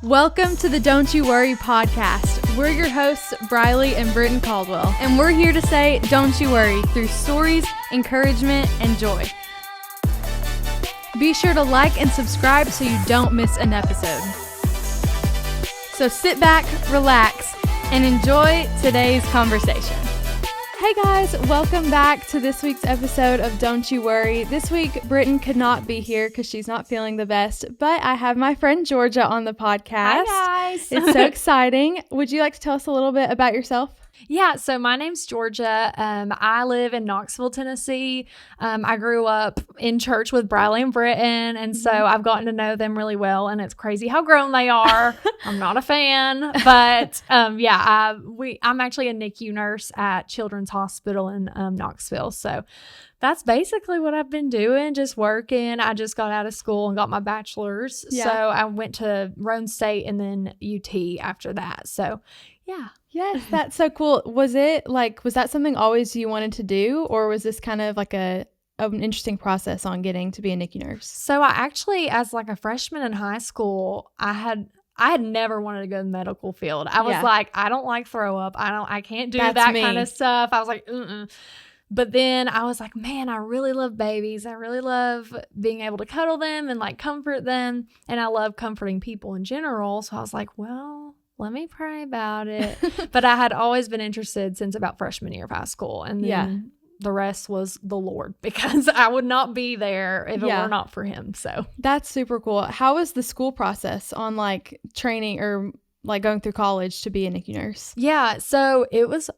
Welcome to the Don't You Worry podcast. We're your hosts, Briley and Britton Caldwell, and we're here to say, don't you worry, through stories, encouragement, and joy. Be sure to like and subscribe so you don't miss an episode. So sit back, relax, and enjoy today's conversation. Hey guys, welcome back to this week's episode of Don't You Worry. This week, Britton could not be here because she's not feeling the best, but I have my friend Georgia on the podcast. Hi guys. It's so exciting. Would you like to tell us a little bit about yourself? Yeah, so my name's Georgia. I live in Knoxville, Tennessee. I grew up in church with Briley and Britton, and so I've gotten to know them really well, and it's crazy how grown they are. I'm not a fan, but I'm actually a NICU nurse at Children's Hospital in Knoxville, so that's basically what I've been doing, just working. I just got out of school and got my bachelor's, so I went to Roane State and then UT after that, so yeah. Yes, that's so cool. Was that something always you wanted to do, or was this kind of like an interesting process on getting to be a NICU nurse? So I actually, as like a freshman in high school, I had never wanted to go to the medical field. I was like, I don't like throw up. I can't do that kind of stuff. I was like, But then I was like, man, I really love babies. I really love being able to cuddle them and like comfort them. And I love comforting people in general. So I was like, well, let me pray about it. But I had always been interested since about freshman year of high school. And then the rest was the Lord, because I would not be there if it were not for him. So that's super cool. How was the school process on like training or like going through college to be a NICU nurse? Yeah, so it was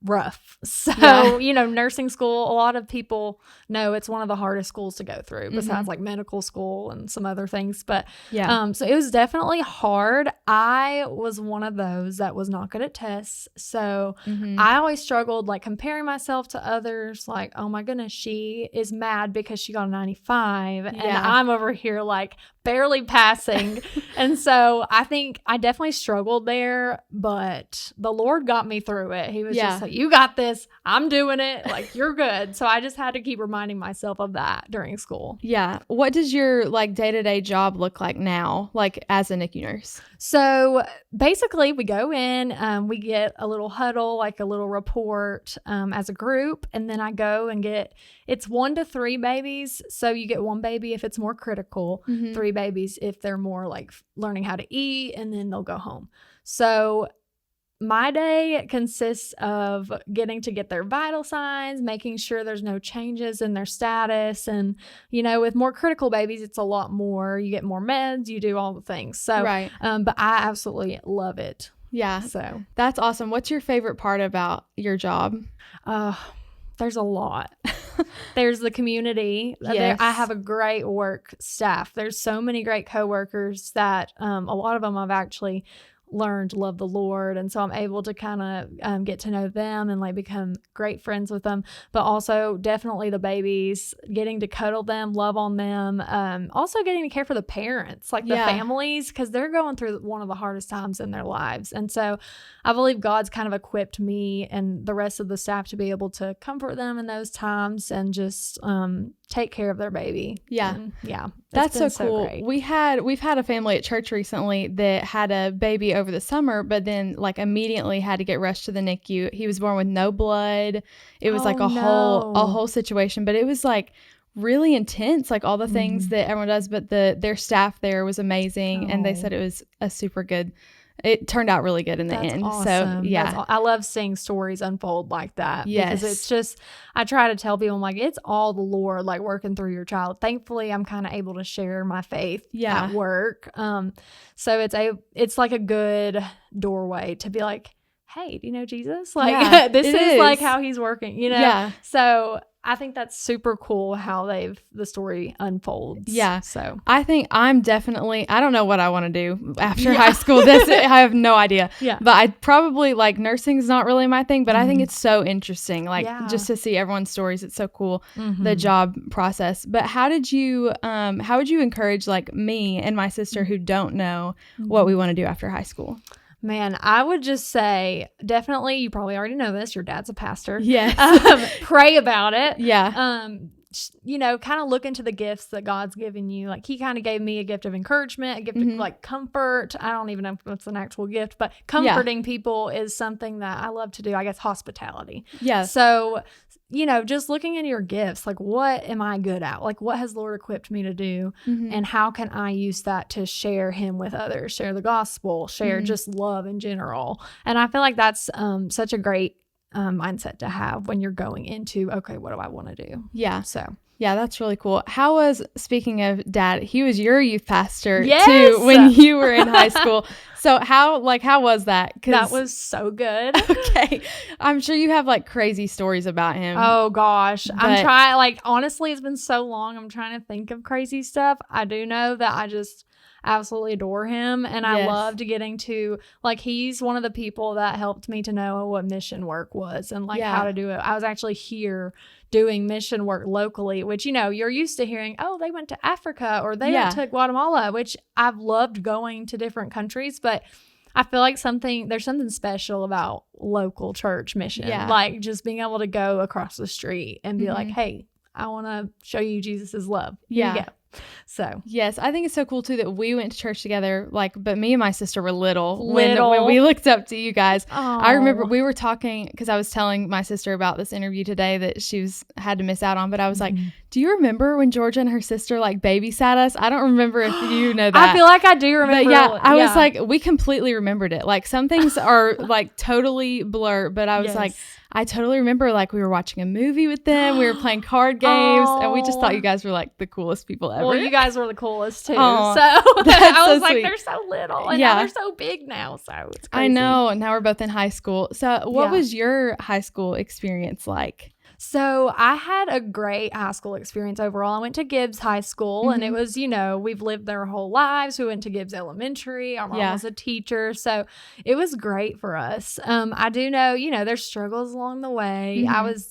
rough. So, nursing school, a lot of people know it's one of the hardest schools to go through besides like medical school and some other things. But so it was definitely hard. I was one of those that was not good at tests. So I always struggled like comparing myself to others, like, oh my goodness, she is mad because she got a 95 and I'm over here like barely passing. And so I think I definitely struggled there, but the Lord got me through it. He was just like, you got this. I'm doing it. Like, you're good. So I just had to keep reminding myself of that during school. Yeah. What does your like day-to-day job look like now, like as a NICU nurse? So basically we go in, we get a little huddle, like a little report as a group. And then I go and it's 1 to 3 babies. So you get 1 baby if it's more critical, 3 babies if they're more like learning how to eat, and then they'll go home. So my day consists of getting to get their vital signs, making sure there's no changes in their status. And, with more critical babies, it's a lot more. You get more meds, you do all the things. So, but I absolutely love it. Yeah. So that's awesome. What's your favorite part about your job? There's a lot. There's the community. Yes. I have a great work staff. There's so many great coworkers that a lot of them I've actually learned to love the Lord, and so I'm able to kind of get to know them and like become great friends with them. But also definitely the babies, getting to cuddle them, love on them, also getting to care for the parents, like the families, because they're going through one of the hardest times in their lives. And so I believe God's kind of equipped me and the rest of the staff to be able to comfort them in those times and just take care of their baby. That's so cool. Great. We've had a family at church recently that had a baby over the summer, but then like immediately had to get rushed to the NICU. He was born with no blood. It was like a whole situation, but it was like really intense, like all the things that everyone does, but their staff there was amazing, and they said it was it turned out really good in the end. Awesome. So I love seeing stories unfold like that. Because it's just, I try to tell people, I'm like, it's all the Lord like working through your child. Thankfully, I'm kind of able to share my faith at work. So it's like a good doorway to be like, hey, do you know Jesus? Like this is like how he's working, So I think that's super cool how the story unfolds. Yeah. So I think I don't know what I want to do after high school. I have no idea. Yeah. But I'd probably like nursing's not really my thing, but I think it's so interesting. Like just to see everyone's stories. It's so cool. The job process. But how would you encourage like me and my sister who don't know what we want to do after high school? Man, I would just say, definitely, you probably already know this, your dad's a pastor. Yes. Pray about it. Yeah. kind of look into the gifts that God's given you. Like he kind of gave me a gift of encouragement, a gift of like comfort. I don't even know if it's an actual gift, but comforting people is something that I love to do. I guess hospitality. Yeah. So, just looking into your gifts, like what am I good at? Like what has the Lord equipped me to do? And how can I use that to share him with others, share the gospel, share just love in general? And I feel like that's such a great mindset to have when you're going into, okay, what do I want to do? Yeah. So. Yeah, that's really cool. How was, speaking of Dad, he was your youth pastor too when you were in high school. So how was that? That was so good. Okay. I'm sure you have like crazy stories about him. Oh gosh. I'm trying, honestly, it's been so long. I'm trying to think of crazy stuff. I do know that I just absolutely adore him, and I loved getting to, he's one of the people that helped me to know what mission work was and how to do it. I was actually here doing mission work locally, which you're used to hearing, oh, they went to Africa or they went to Guatemala, which I've loved going to different countries, but I feel like there's something special about local church mission, just being able to go across the street and be like, hey, I want to show you Jesus's love. Here you go. So yes, I think it's so cool too that we went to church together. But me and my sister were little. When we looked up to you guys. Aww. I remember we were talking because I was telling my sister about this interview today that she had to miss out on. But I was like, do you remember when Georgia and her sister babysat us? I don't remember if you know that. I feel like I do remember. But I was like, we completely remembered it. Like some things are totally blur. But I was like, I totally remember we were watching a movie with them. We were playing card games, and we just thought you guys were the coolest people ever. Well, you guys were the coolest too. So I was like, they're so little, and now they're so big now. So it's crazy. I know. And now we're both in high school. So what was your high school experience like? So I had a great high school experience overall. I went to Gibbs High School, and it was, we've lived there our whole lives. We went to Gibbs Elementary. Our mom was a teacher. So it was great for us. I do know, there's struggles along the way.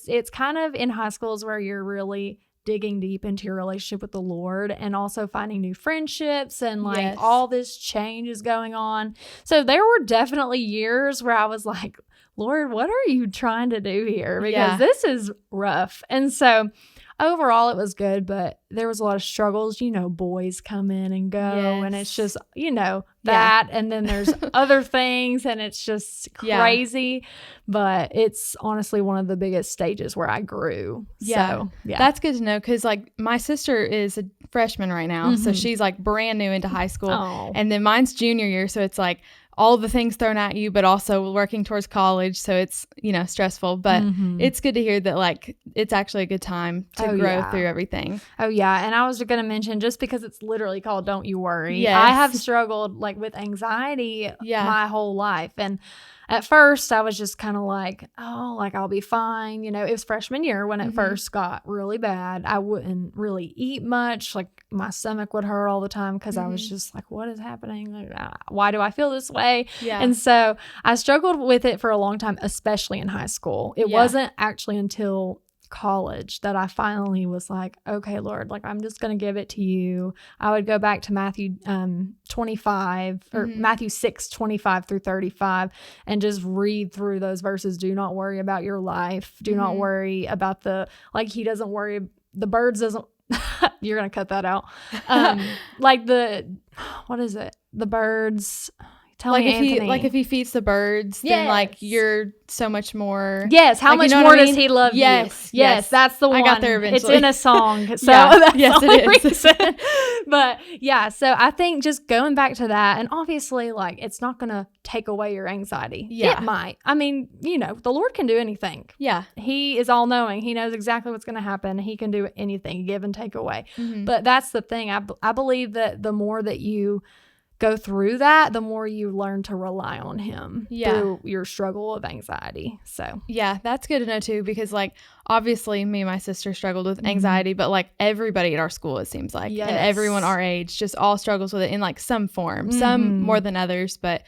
It's kind of in high schools where you're really digging deep into your relationship with the Lord and also finding new friendships and all this change is going on. So there were definitely years where I was like, Lord, what are you trying to do here? Because this is rough. And so overall it was good, but there was a lot of struggles, boys come in and go and it's just, that. And then there's other things and it's just crazy, but it's honestly one of the biggest stages where I grew. Yeah. So, that's good to know. Cause my sister is a freshman right now. So she's brand new into high school and then mine's junior year. So it's all the things thrown at you, but also working towards college. So it's, stressful, but it's good to hear that it's actually a good time to grow through everything. Oh yeah. And I was going to mention, just because it's literally called Don't You Worry. Yes. I have struggled with anxiety my whole life. And at first I was just kind of I'll be fine. It was freshman year when it first got really bad. I wouldn't really eat much. My stomach would hurt all the time because I was just what is happening? Why do I feel this way? Yeah. And so I struggled with it for a long time, especially in high school. It wasn't actually until college that I finally was like, okay, Lord, I'm just going to give it to you. I would go back to Matthew 25 or Matthew 6:25 through 35 and just read through those verses. Do not worry about your life. Do not worry about he doesn't worry. The birds doesn't, you're going to cut that out. What is it? The birds. If he feeds the birds, then you're so much more. Yes, how much more does he love you? Yes, that's the one. I got there eventually. It's in a song, so that's the only reason. But so I think just going back to that, and obviously, it's not going to take away your anxiety. Yeah, it might. I mean, the Lord can do anything. Yeah, He is all knowing. He knows exactly what's going to happen. He can do anything, give and take away. But that's the thing. I believe that the more that you go through that, the more you learn to rely on him through your struggle of anxiety. So that's good to know too, because obviously me and my sister struggled with anxiety, but everybody at our school, it seems and everyone our age just all struggles with it in some form, some more than others, but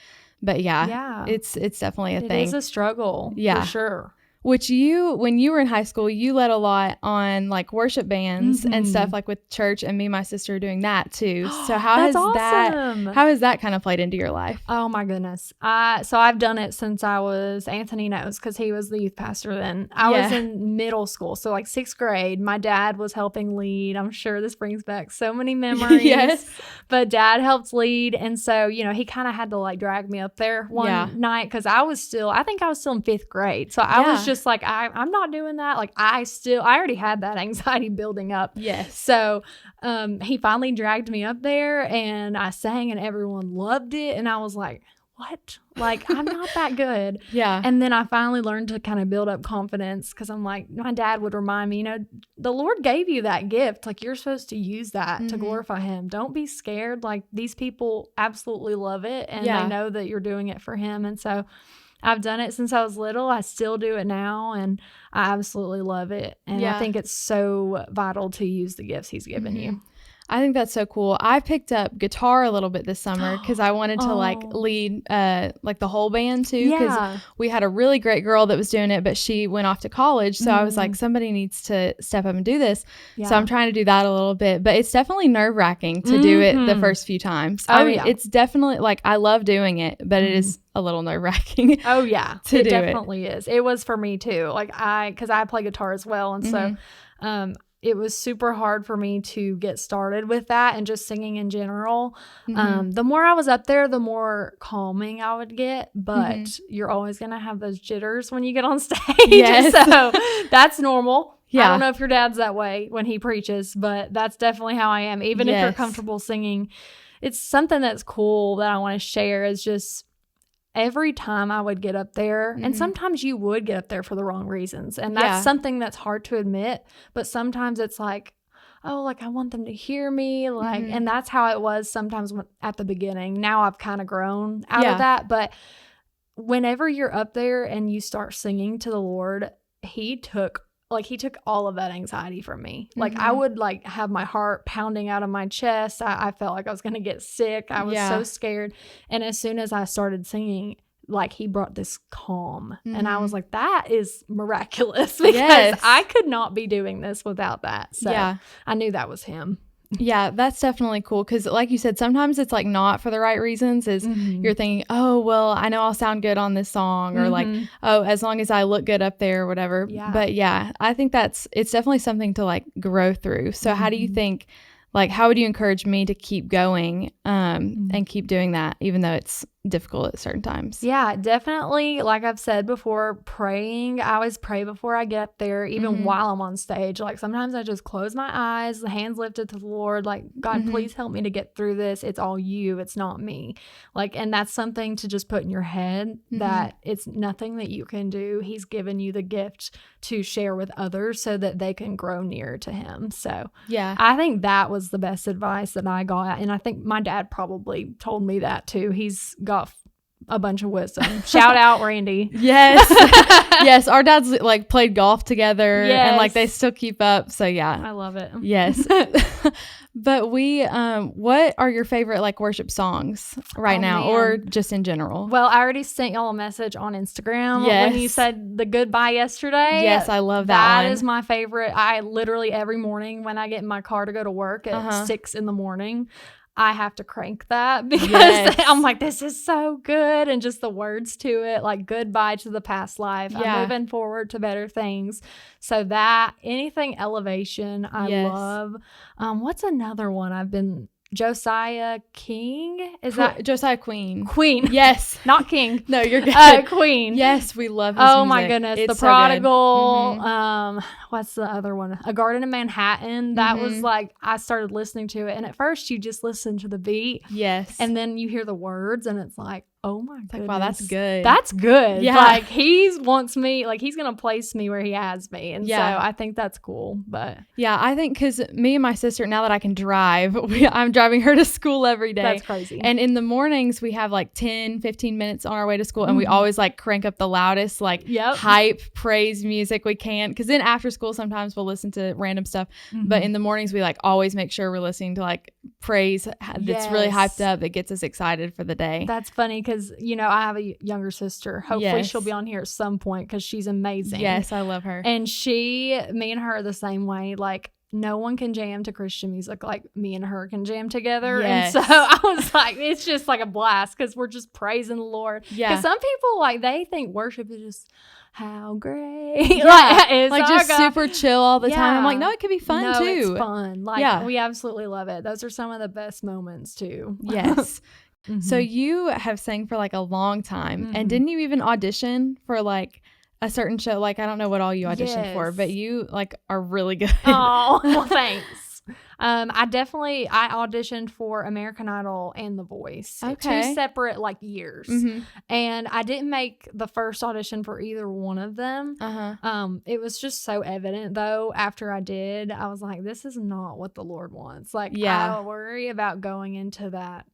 it's definitely a thing. It is a struggle, for sure. Which when you were in high school, you led a lot on like worship bands and stuff like with church, and me and my sister are doing that too. So how has that kind of played into your life? Oh my goodness. So I've done it since I was, Anthony knows because he was the youth pastor then. I was in middle school. So like 6th grade, my dad was helping lead. I'm sure this brings back so many memories. Yes. But dad helped lead. And so, he kind of had to like drag me up there one night because I think I was still in 5th grade. So I was just like, I'm not doing that. Like I already had that anxiety building up. Yes. So he finally dragged me up there and I sang and everyone loved it. And I was like, what? Like, I'm not that good. Yeah. And then I finally learned to kind of build up confidence because I'm like, my dad would remind me, the Lord gave you that gift. Like, you're supposed to use that to glorify him. Don't be scared. Like, these people absolutely love it and they know that you're doing it for him. And so I've done it since I was little. I still do it now, and I absolutely love it. And I think it's so vital to use the gifts he's given you. I think that's so cool. I picked up guitar a little bit this summer because I wanted to like lead like the whole band too, because we had a really great girl that was doing it, but she went off to college. So I was like, somebody needs to step up and do this. So I'm trying to do that a little bit, but it's definitely nerve-wracking to do it the first few times. I mean, it's definitely like, I love doing it, but it is a little nerve-wracking. Oh yeah, it definitely is. It was for me too. Like because I play guitar as well, and so it was super hard for me to get started with that and just singing in general. The more I was up there, the more calming I would get, but you're always gonna have those jitters when you get on stage. So that's normal. I don't know if your dad's that way when he preaches, but that's definitely how I am. Even if you're comfortable singing, it's something that's cool that I want to share is just every time I would get up there, and sometimes you would get up there for the wrong reasons. And that's something that's hard to admit, but sometimes it's like, oh, like I want them to hear me. Like, and that's how it was sometimes at the beginning. Now I've kind of grown out of that. But whenever you're up there and you start singing to the Lord, he took all of that anxiety from me. Like I would like have my heart pounding out of my chest. I felt like I was going to get sick. I was so scared. And as soon as I started singing, like he brought this calm and I was like, that is miraculous because I could not be doing this without that. So I knew that was him. Yeah, that's definitely cool because like you said, sometimes it's like not for the right reasons is you're thinking, oh, well, I know I'll sound good on this song or like, oh, as long as I look good up there or whatever. But I think it's definitely something to like grow through. So how do you think, like, how would you encourage me to keep going and keep doing that even though it's difficult at certain times? Yeah, definitely. Like I've said before, praying. I always pray before I get up there, even while I'm on stage. Like sometimes I just close my eyes, the hands lifted to the Lord, like, God, please help me to get through this. It's all you. It's not me. Like, and that's something to just put in your head that it's nothing that you can do. He's given you the gift to share with others so that they can grow near to him. So I think that was the best advice that I got. And I think my dad probably told me that too. He's got a bunch of wisdom. Shout out Randy. Yes, our dads like played golf together and like they still keep up. So I love it. Yes. But what are your favorite like worship songs right now or just in general? Well, I already sent y'all a message on Instagram when you said the goodbye yesterday. Yes, I love that one. That is my favorite. I literally every morning when I get in my car to go to work at 6 a.m, I have to crank that because I'm like, this is so good. And just the words to it, like goodbye to the past life. I'm moving forward to better things. So that anything elevation, I love. What's another one I've been Josiah King? Is that Josiah Queen? Queen. Yes. Not King. No, you're good. Queen. Yes, we love his music. My goodness. It's the Prodigal. What's the other one? A Garden in Manhattan. That was like, I started listening to it. And at first you just listen to the beat. Yes. And then you hear the words and it's like, oh my goodness. Like, wow, that's good. That's good. Yeah. Like he's going to place me where he has me. And so I think that's cool. But yeah, I think because me and my sister, now that I can drive, I'm driving her to school every day. That's crazy. And in the mornings we have like 10-15 minutes on our way to school and we always like crank up the loudest, like hype praise music we can. Because then after school school, sometimes we'll listen to random stuff, but in the mornings we like always make sure we're listening to like praise that's really hyped up, that gets us excited for the day. That's funny because, you know, I have a younger sister. Hopefully she'll be on here at some point because she's amazing. Yes, I love her. And me and her are the same way. Like, no one can jam to Christian music like me and her can jam together. Yes. And so I was like, it's just like a blast because we're just praising the Lord. Yeah. Because some people, like, they think worship is just how great. Yeah. like just super chill all the time. I'm like, no, it could be fun too. It's fun. Like, we absolutely love it. Those are some of the best moments too. Yes. So you have sang for like a long time. And didn't you even audition for like a certain show? Like, I don't know what all you auditioned for, but you like are really good. Oh, well, thanks. I auditioned for American Idol and The Voice. Okay. 2 separate like years. And I didn't make the first audition for either one of them. It was just so evident though, after I did, I was like, this is not what the Lord wants. Like, I worry about going into that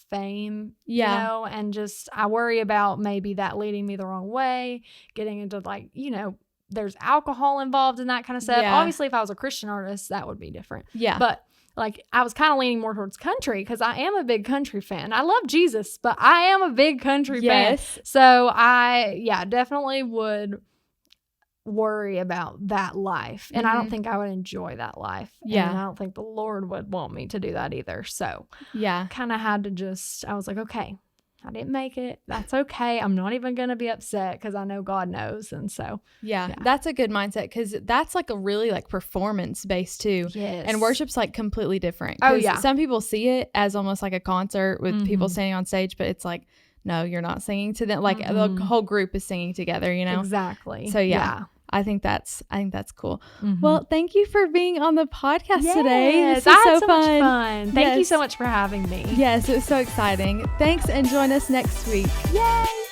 fame, you know, and just I worry about maybe that leading me the wrong way, getting into like, you know, there's alcohol involved in that kind of stuff. Obviously, if I was a Christian artist, that would be different. But like, I was kind of leaning more towards country because I am a big country fan. I love Jesus, but I am a big country fan. So I definitely would worry about that life, and I don't think I would enjoy that life, and I don't think the Lord would want me to do that either. So kind of had to I was like, okay, I didn't make it, that's okay, I'm not even gonna be upset because I know God knows. And so that's a good mindset because that's like a really like performance based too. And worship's like completely different. Some people see it as almost like a concert with people standing on stage, but it's like, no, you're not singing to them, like the whole group is singing together, you know. Exactly. So I think that's cool. Well, thank you for being on the podcast today. This was so much fun. Thank you so much for having me. Yes, it was so exciting. Thanks, and join us next week. Yay!